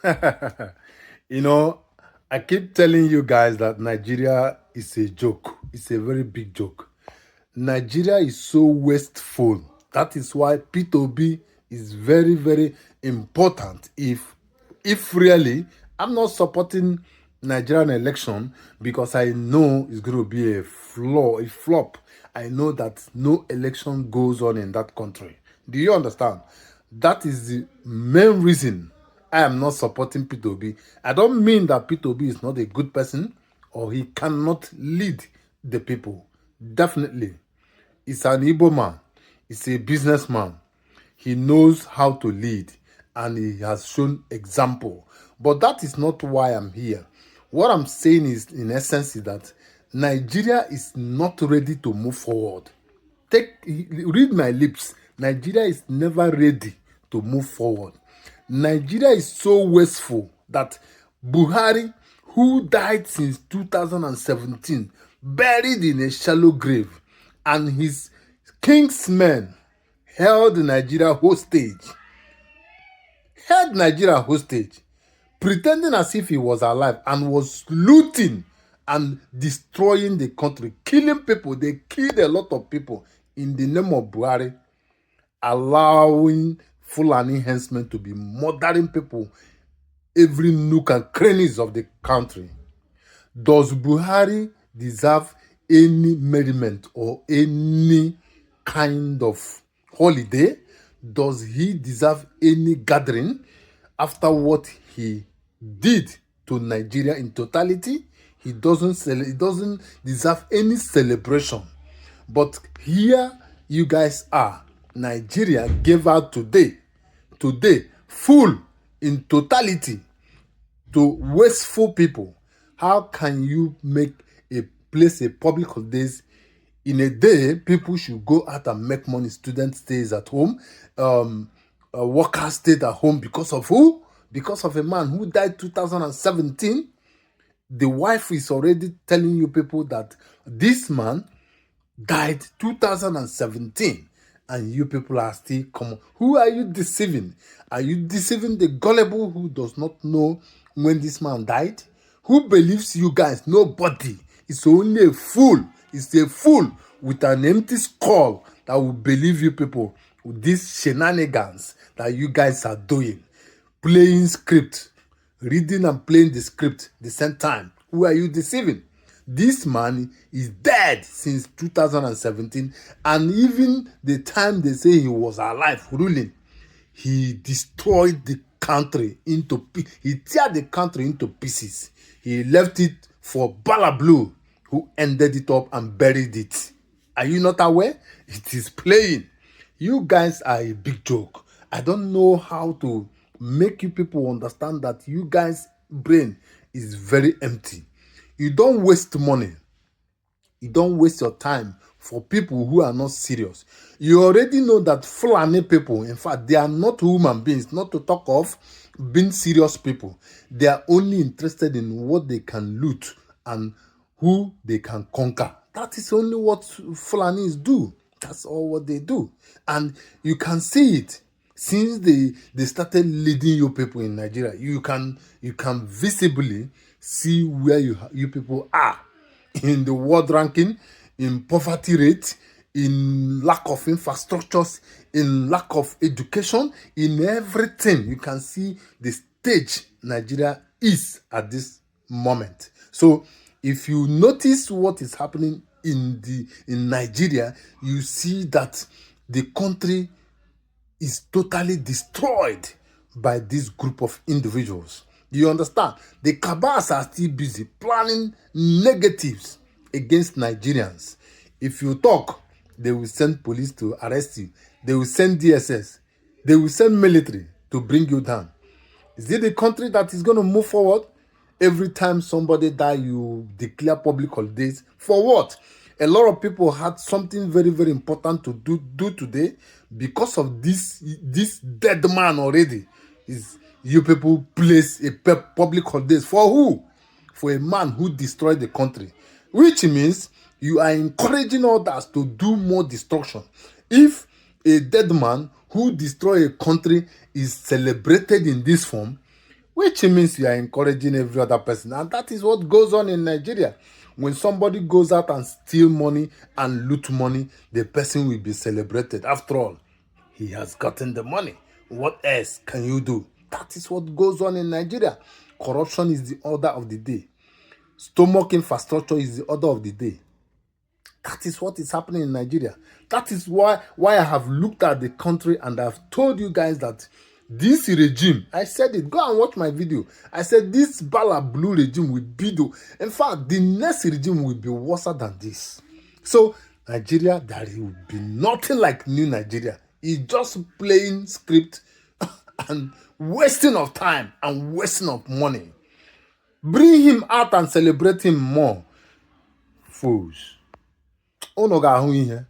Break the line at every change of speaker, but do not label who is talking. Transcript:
You know, I keep telling you guys that Nigeria is a joke. It's a very big joke. Nigeria is so wasteful. That is why P2B is very, very important. If really, I'm not supporting Nigerian election because I know it's going to be a flop. I know that no election goes on in that country. Do you understand? That is the main reason I am not supporting P2B. I don't mean that P2B is not a good person or he cannot lead the people. Definitely. He's an Igbo man. He's a businessman. He knows how to lead and he has shown example. But that is not why I'm here. What I'm saying is, in essence, is that Nigeria is not ready to move forward. Read my lips. Nigeria is never ready to move forward. Nigeria is so wasteful that Buhari, who died since 2017, buried in a shallow grave, and his kingsmen held Nigeria hostage, pretending as if he was alive and was looting and destroying the country, killing people. They killed a lot of people in the name of Buhari, allowing Fulani henchmen to be murdering people every nook and crannies of the country. Does Buhari deserve any merriment or any kind of holiday? Does he deserve any gathering after what he did to Nigeria in totality? He doesn't deserve any celebration. But here you guys are. Nigeria gave out today, full in totality to wasteful people. How can you make a place a public holidays in a day? People should go out and make money. Student stays at home. Workers stayed at home because of who? Because of a man who died 2017. The wife is already telling you people that this man died 2017 and you people are still coming. Who are you deceiving? Are you deceiving the gullible who does not know when this man died? Who believes you guys? Nobody. It's only a fool. It's a fool with an empty skull that will believe you people with these shenanigans that you guys are doing. Playing script, reading and playing the script the same time. Who are you deceiving? This man is dead since 2017, and even the time they say he was alive ruling, he destroyed the country he teared the country into pieces. He left it for Balablu, who ended it up and buried it. Are you not aware? It is playing. You guys are a big joke. I don't know how to make you people understand that you guys' brain is very empty. You don't waste money. You don't waste your time for people who are not serious. You already know that Fulani people, in fact, they are not human beings, not to talk of being serious people. They are only interested in what they can loot and who they can conquer. That is only what Fulanis do. That's all what they do. And you can see it since they started leading you people in Nigeria. You can visibly see where you people are in the world ranking, in poverty rate, in lack of infrastructures, in lack of education, in everything. You can see the stage Nigeria is at this moment. So if you notice what is happening in Nigeria, you see that the country is totally destroyed by this group of individuals. Do you understand? The cabals are still busy planning negatives against Nigerians. If you talk, they will send police to arrest you. They will send DSS. They will send military to bring you down. Is it the country that is going to move forward? Every time somebody die, you declare public holidays. For what? A lot of people had something very, very important to do today because of this dead man already. You people place a public holidays for who? For a man who destroyed the country, which means you are encouraging others to do more destruction. If a dead man who destroyed a country is celebrated in this form, which means you are encouraging every other person. And that is what goes on in Nigeria. When somebody goes out and steal money and loot money, the person will be celebrated. After all, he has gotten the money. What else can you do? That is what goes on in Nigeria. Corruption is the order of the day. Stomach infrastructure is the order of the day. That is what is happening in Nigeria. That is why I have looked at the country and I've told you guys that this regime, I said it, go and watch my video. I said this Bala Blue regime will be in fact, the next regime will be worse than this. So Nigeria, there will be nothing like new Nigeria. It's just playing script and wasting of time and wasting of money. Bring him out and celebrate him more. Fools. Ono ga ahụ ihe.